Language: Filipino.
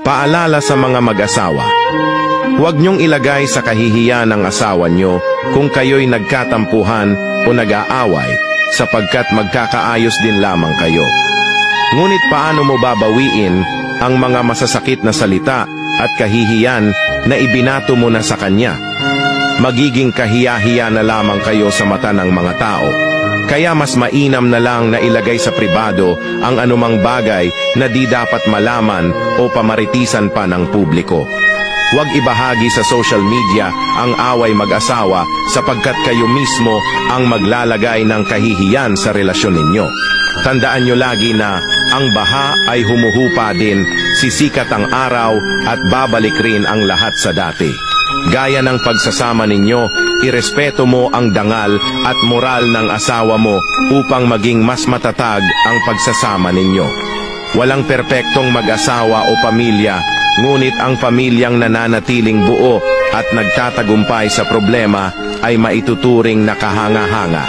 Paalala sa mga mag-asawa. Huwag niyong ilagay sa kahihiyan ng asawa niyo kung kayo'y nagkatampuhan o nag-aaway sapagkat magkakaayos din lamang kayo. Ngunit paano mo babawiin ang mga masasakit na salita at kahihiyan na ibinato mo na sa kanya? Magiging kahiya-hiya na lamang kayo sa mata ng mga tao. Kaya mas mainam na lang na ilagay sa pribado ang anumang bagay na di dapat malaman o pamaritisan pa ng publiko. Huwag ibahagi sa social media ang away mag-asawa sapagkat kayo mismo ang maglalagay ng kahihiyan sa relasyon ninyo. Tandaan nyo lagi na ang baha ay humuhupa din, sisikat ang araw at babalik rin ang lahat sa dati. Gaya ng pagsasama ninyo, irespeto mo ang dangal at moral ng asawa mo upang maging mas matatag ang pagsasama ninyo. Walang perpektong mag-asawa o pamilya, ngunit ang pamilyang nananatiling buo at nagtatagumpay sa problema ay maituturing na kahanga-hanga.